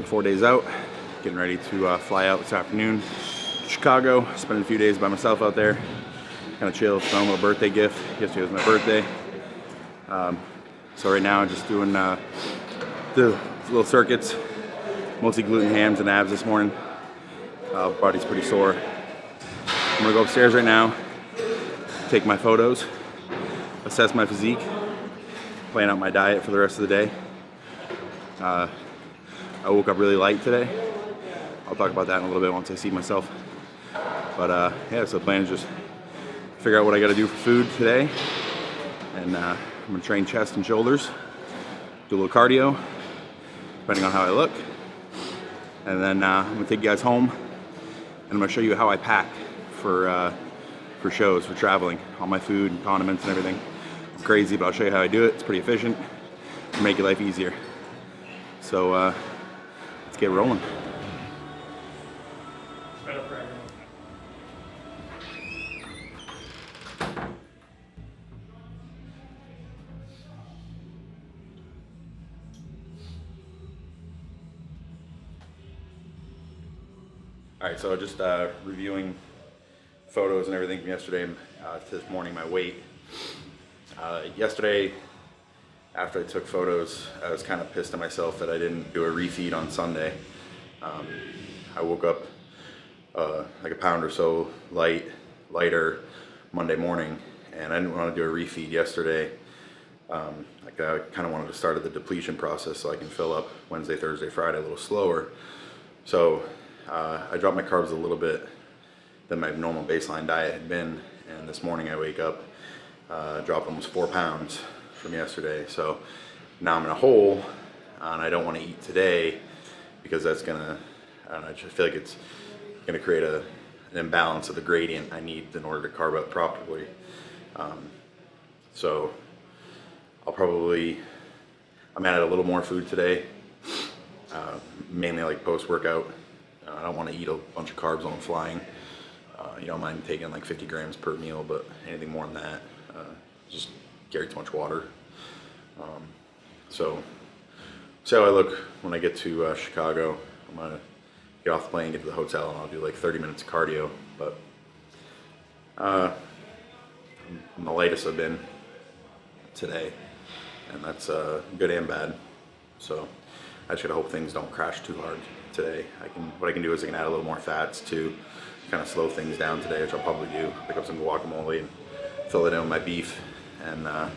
I'm 4 days out, getting ready to fly out this afternoon to Chicago, spending a few days by myself out there, kind of chill. It's my own little birthday gift. Yesterday was my birthday. So right now I'm just doing the little circuits, mostly gluten hams and abs this morning. Body's pretty sore. I'm gonna go upstairs right now, take my photos, assess my physique, plan out my diet for the rest of the day. I woke up really light today. I'll talk about that in a little bit once I see myself. But yeah, so the plan is just figure out what I gotta do for food today. And I'm gonna train chest and shoulders, do a little cardio, depending on how I look. And then I'm gonna take you guys home and I'm gonna show you how I pack for shows, for traveling. All my food and condiments and everything. It's crazy, but I'll show you how I do it. It's pretty efficient to make your life easier. So let's get rolling. All right, so just reviewing photos and everything from yesterday to this morning, my weight. Yesterday, after I took photos, I was kind of pissed at myself that I didn't do a refeed on Sunday. I woke up like a pound or so lighter Monday morning, and I didn't want to do a refeed yesterday. Like I kind of wanted to start at the depletion process so I can fill up Wednesday, Thursday, Friday a little slower. So I dropped my carbs a little bit than my normal baseline diet had been, and this morning I wake up, dropped almost 4 pounds from yesterday. So now I'm in a hole, and I don't want to eat today because that's gonna, I don't know, I just feel like it's gonna create an imbalance of the gradient I need in order to carb up properly. So I'm adding a little more food today, mainly like post-workout. I don't want to eat a bunch of carbs while I'm flying. You don't mind taking like 50 grams per meal, but anything more than that, just carry too much water. So see how I look when I get to Chicago. I'm gonna get off the plane, get to the hotel, and I'll do like 30 minutes of cardio. But I'm the lightest I've been today, and that's good and bad. So I just gotta hope things don't crash too hard today. What I can do is I can add a little more fats to kind of slow things down today, which I'll probably do. Pick up some guacamole and fill it in with my beef, and I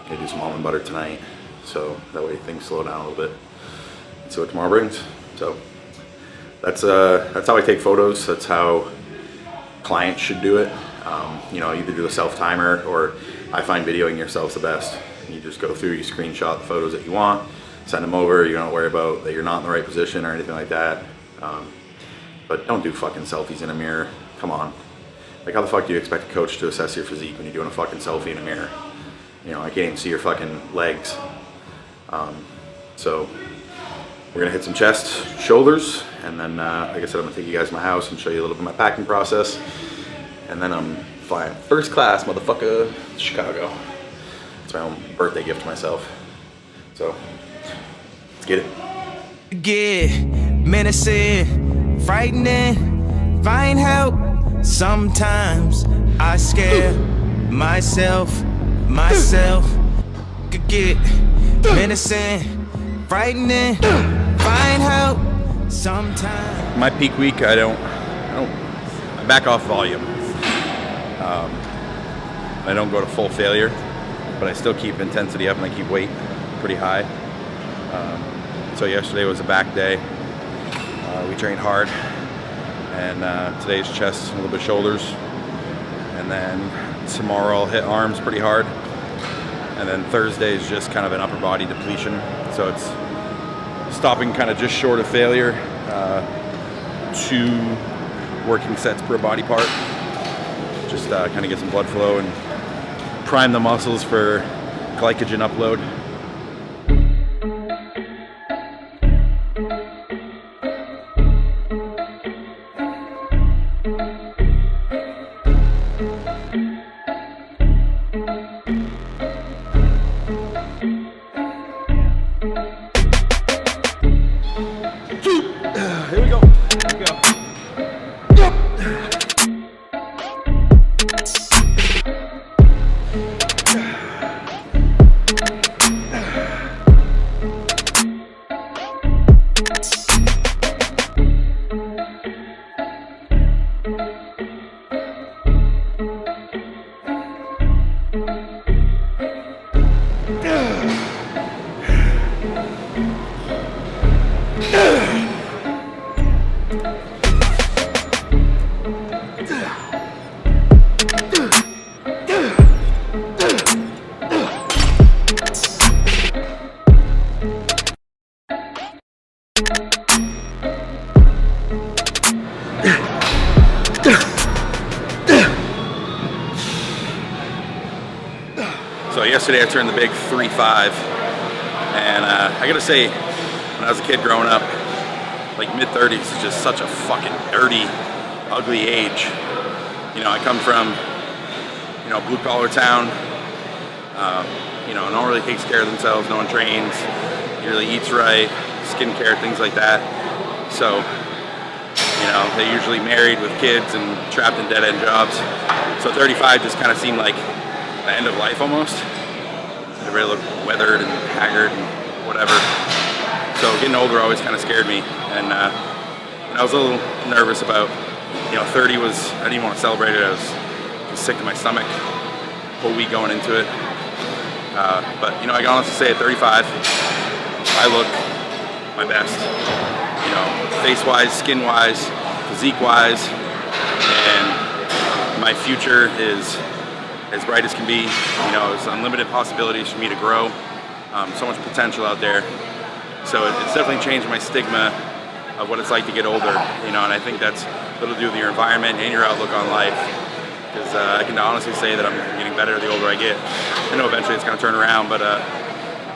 do some almond butter tonight, so that way things slow down a little bit and see what tomorrow brings. So that's how I take photos. That's how clients should do it. You know, either do a self timer, or I find videoing yourself's the best. You just go through, you screenshot the photos that you want, send them over. You don't worry about that you're not in the right position or anything like that. But don't do fucking selfies in a mirror. Come on. Like, how the fuck do you expect a coach to assess your physique when you're doing a fucking selfie in a mirror? You know, I can't even see your fucking legs. So we're gonna hit some chest, shoulders, and then like I said, I'm gonna take you guys to my house and show you a little bit of my packing process. And then I'm flying first class, motherfucker, to Chicago. It's my own birthday gift to myself. So let's get it. Get menacing, frightening, find help. Sometimes I scare myself. Could get menacing, frightening, find help. Sometimes. My peak week, I back off volume. I don't go to full failure, but I still keep intensity up and I keep weight pretty high. So yesterday was a back day. We trained hard, and today's chest, a little bit shoulders, and then tomorrow I'll hit arms pretty hard, and then Thursday is just kind of an upper body depletion. So it's stopping kind of just short of failure, 2 working sets per body part. Just kind of get some blood flow and prime the muscles for glycogen upload. yesterday I turned the big 3-5, and I gotta say, when I was a kid growing up, like mid-30s is just such a fucking dirty, ugly age. You know, I come from, you know, blue-collar town. You know, no one really takes care of themselves. No one trains. He really eats right, skincare, things like that. So, you know, they're usually married with kids and trapped in dead-end jobs. So 35 just kind of seemed like the end of life almost. Everybody looked weathered and haggard and whatever. So getting older always kind of scared me. And I was a little nervous about, you know, 30 was, I didn't even want to celebrate it. I was sick to my stomach whole week going into it. But, you know, I can honestly say at 35, I look my best. You know, face-wise, skin-wise, physique-wise, and my future is as bright as can be. You know, there's unlimited possibilities for me to grow. So much potential out there. So it's definitely changed my stigma of what it's like to get older. You know, and I think that's a little to do with your environment and your outlook on life. Because I can honestly say that I'm getting better the older I get. I know eventually it's going to turn around, but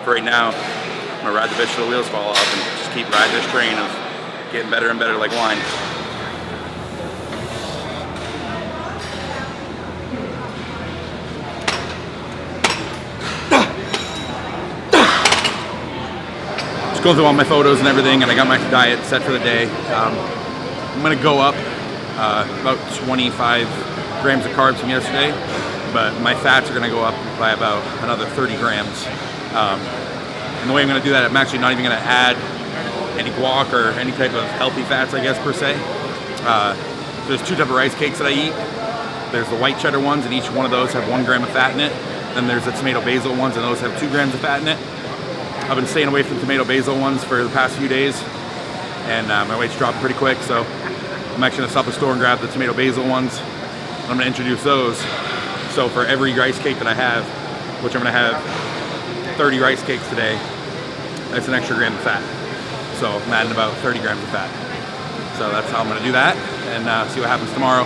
for right now, I'm going to ride the bitch till the wheels fall off and just keep riding this train of getting better and better like wine. Just going through all my photos and everything, and I got my diet set for the day. I'm going to go up about 25 grams of carbs from yesterday, but my fats are going to go up by about another 30 grams. And the way I'm going to do that, I'm actually not even going to add any guac or any type of healthy fats, I guess, per se. There's two types of rice cakes that I eat. There's the white cheddar ones, and each one of those have 1 gram of fat in it. Then there's the tomato basil ones, and those have 2 grams of fat in it. I've been staying away from tomato basil ones for the past few days, and my weight's dropped pretty quick, so I'm actually going to stop at the store and grab the tomato basil ones. I'm going to introduce those. So for every rice cake that I have, which I'm going to have 30 rice cakes today, that's an extra gram of fat. So I'm adding about 30 grams of fat. So that's how I'm going to do that, and see what happens tomorrow.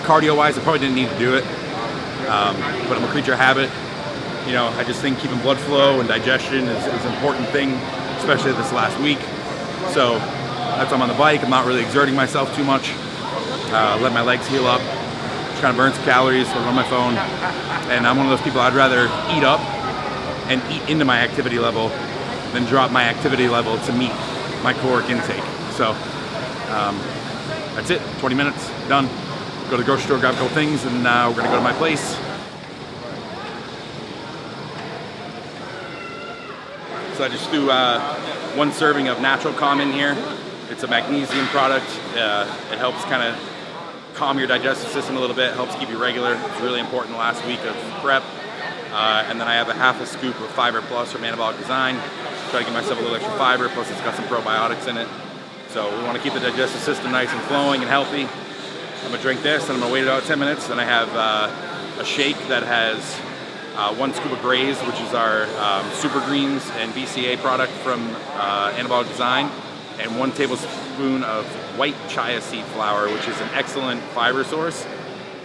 Cardio-wise, I probably didn't need to do it, but I'm a creature of habit. You know, I just think keeping blood flow and digestion is an important thing, especially this last week. So that's why I'm on the bike. I'm not really exerting myself too much. Let my legs heal up, just kind of burn some calories, I'm on my phone. And I'm one of those people, I'd rather eat up and eat into my activity level than drop my activity level to meet my caloric intake. So that's it, 20 minutes, done. Go to the grocery store, grab a couple things, and we're gonna go to my place. So I just threw 1 serving of Natural Calm in here. It's a magnesium product. It helps kind of calm your digestive system a little bit, helps keep you regular. It's really important the last week of prep. And then I have a half a scoop of Fiber Plus from Anabolic Design. Try to give myself a little extra fiber, plus it's got some probiotics in it. So we want to keep the digestive system nice and flowing and healthy. I'm gonna drink this, and I'm gonna wait about 10 minutes. Then I have a shake that has 1 scoop of Graze, which is our Super Greens and BCA product from Anabolic Design, and 1 tablespoon of white chia seed flour, which is an excellent fiber source.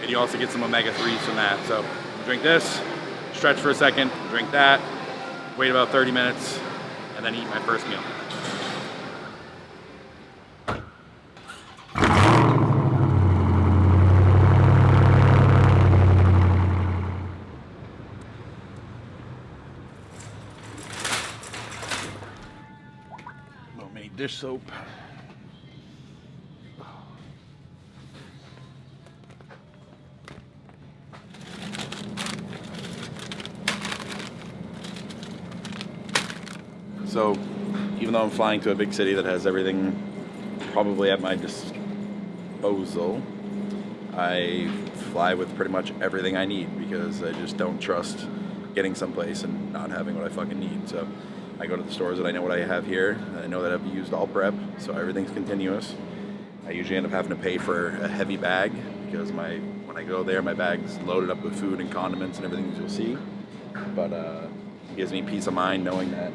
And you also get some omega-3s from that. So drink this, stretch for a second, drink that, wait about 30 minutes, and then eat my first meal. Dish soap. So, even though I'm flying to a big city that has everything probably at my disposal, I fly with pretty much everything I need because I just don't trust getting someplace and not having what I fucking need. So I go to the stores that I know what I have here, and I know that I've used all prep, so everything's continuous. I usually end up having to pay for a heavy bag because when I go there, my bag's loaded up with food and condiments and everything that you'll see. But it gives me peace of mind knowing that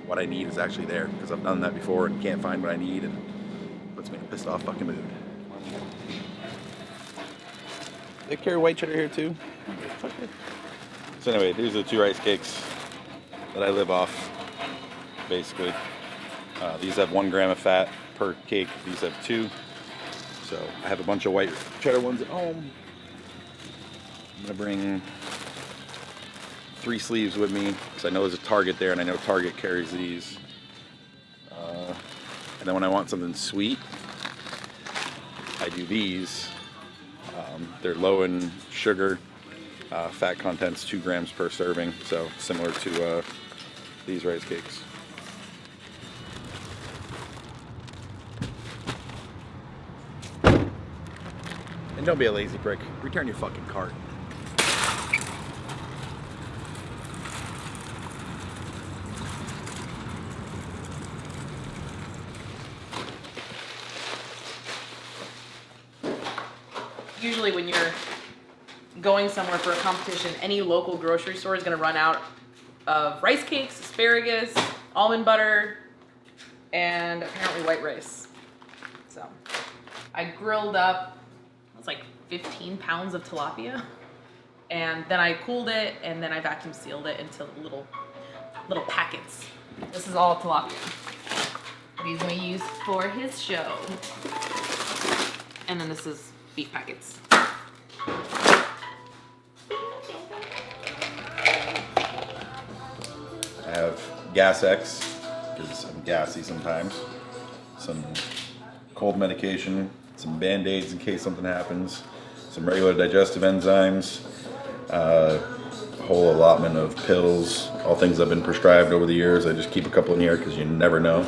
what I need is actually there, because I've done that before and can't find what I need, and puts me in a pissed off fucking mood. They carry white cheddar here too? So anyway, these are the 2 rice cakes that I live off, basically. These have 1 gram of fat per cake. These have 2. So I have a bunch of white cheddar ones at home. I'm gonna bring 3 sleeves with me because I know there's a Target there, and I know Target carries these. And then when I want something sweet, I do these. They're low in sugar. Fat content's 2 grams per serving, so similar to these rice cakes. And don't be a lazy prick. Return your fucking cart. Usually when you're going somewhere for a competition, any local grocery store is going to run out of rice cakes, asparagus, almond butter, and apparently white rice. So I grilled up, it's like 15 pounds of tilapia, and then I cooled it, and then I vacuum sealed it into little packets. This is all tilapia that he's going to use for his show. And then this is beef packets. I have Gas X, because I'm gassy sometimes. Some cold medication, some Band-Aids in case something happens, some regular digestive enzymes, a whole allotment of pills, all things I've been prescribed over the years. I just keep a couple in here because you never know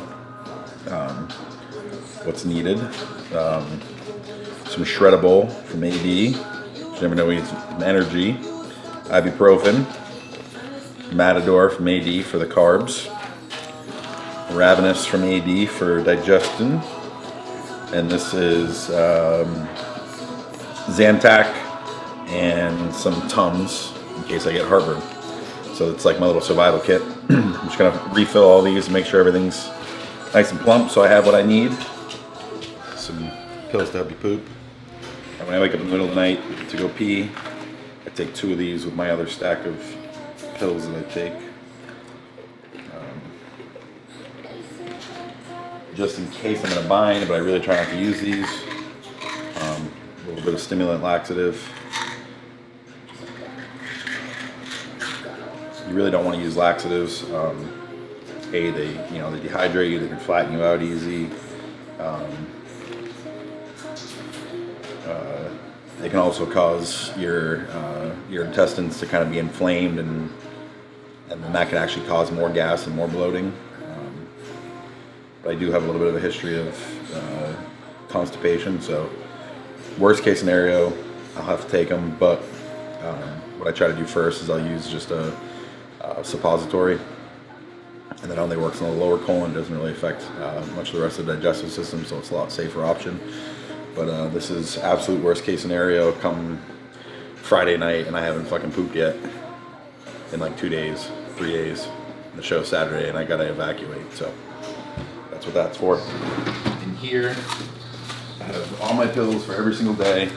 what's needed. Some Shreddable from AD, you never know when you need some energy. Ibuprofen, Matador from AD for the carbs, Ravenous from AD for digestion, and this is Zantac and some Tums in case I get heartburn. So it's like my little survival kit. I'm just gonna refill all these and make sure everything's nice and plump so I have what I need. Some pills to help you poop. And when I wake up in the middle of the night to go pee, I take 2 of these with my other stack of pills that I take. Just in case I'm in a bind, but I really try not to use these. A little bit of stimulant laxative. You really don't want to use laxatives. They dehydrate you, they can flatten you out easy. They can also cause your intestines to kind of be inflamed, and then that can actually cause more gas and more bloating. But I do have a little bit of a history of constipation, so worst case scenario, I'll have to take them. But what I try to do first is I'll use just a suppository, and that only works on the lower colon. Doesn't really affect much of the rest of the digestive system, so it's a lot safer option. But this is absolute worst case scenario come Friday night and I haven't fucking pooped yet in like 2 days, 3 days. The show's Saturday and I gotta evacuate, so that's what that's for. In here, I have all my pills for every single day.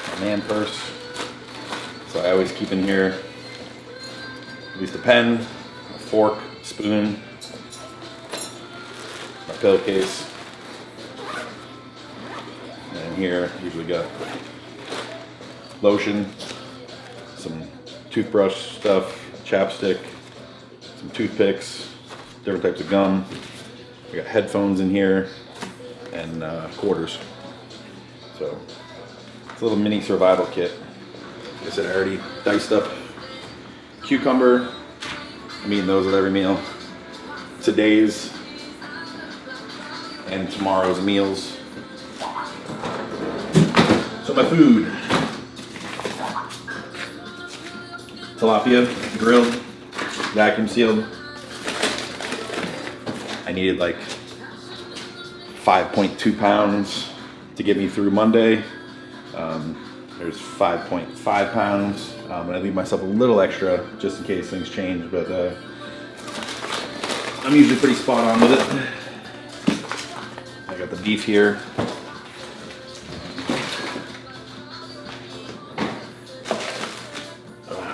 My man purse. So I always keep in here at least a pen, a fork, spoon, my pillowcase, and here usually got lotion, some toothbrush stuff, chapstick, some toothpicks, different types of gum. I got headphones in here and quarters. So it's a little mini survival kit. Like I said, I already diced up cucumber. I'm eating those with every meal. Today's and tomorrow's meals. So my food: tilapia, grilled, vacuum sealed. I needed like 5.2 pounds to get me through Monday. There's 5.5 pounds. And I leave myself a little extra just in case things change, but I'm usually pretty spot on with it. I got the beef here.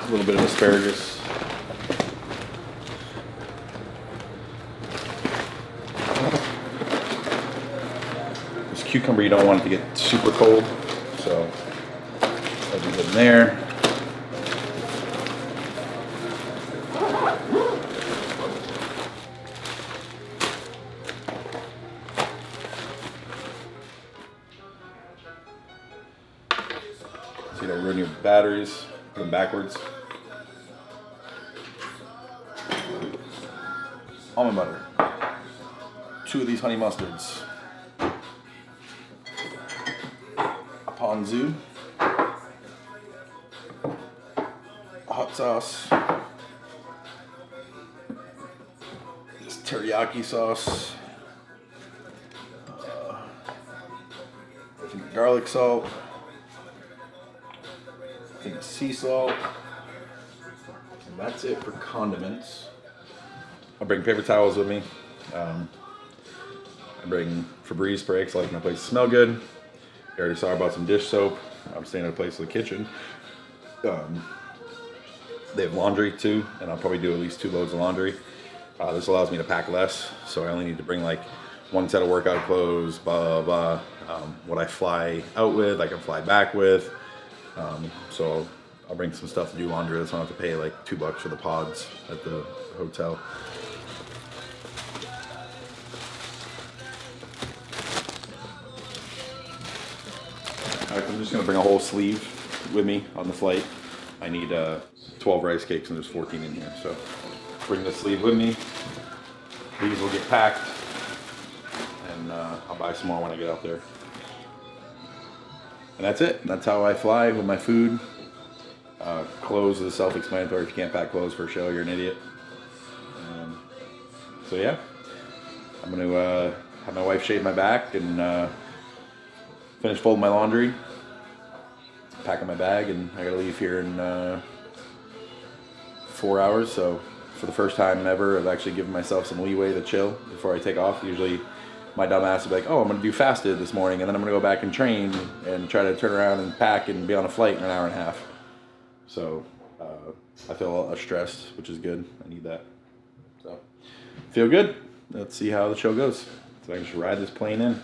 A little bit of asparagus. This cucumber, you don't want it to get super cold, so I'll do it in there. So you don't ruin your batteries. Put them backwards. Almond butter. 2 of these honey mustards. A ponzu. A hot sauce. This teriyaki sauce. I think garlic salt. I think sea salt. And that's it for condiments. I'll bring paper towels with me. I bring Febreze spray because I like my place to smell good. You already saw I bought some dish soap. I'm staying at a place in the kitchen. They have laundry too, and I'll probably do at least 2 loads of laundry. This allows me to pack less, so I only need to bring like 1 set of workout clothes, blah, blah, blah. What I fly out with, I can fly back with. So I'll bring some stuff to do laundry. So I don't have to pay like $2 for the pods at the hotel. I'm just gonna bring a whole sleeve with me on the flight. I need 12 rice cakes and there's 14 in here, so bring the sleeve with me. These will get packed, and I'll buy some more when I get out there. And that's it. That's how I fly with my food. Clothes is self-explanatory. If you can't pack clothes for a show, you're an idiot. So yeah, I'm gonna have my wife shave my back and finish folding my laundry, packing my bag, and I gotta leave here in 4 hours. So for the first time ever, I've actually given myself some leeway to chill before I take off. Usually my dumb ass would be like, oh, I'm gonna do fasted this morning, and then I'm gonna go back and train and try to turn around and pack and be on a flight in an hour and a half. So I feel stressed, which is good. I need that. So feel good. Let's see how the show goes. So I can just ride this plane in.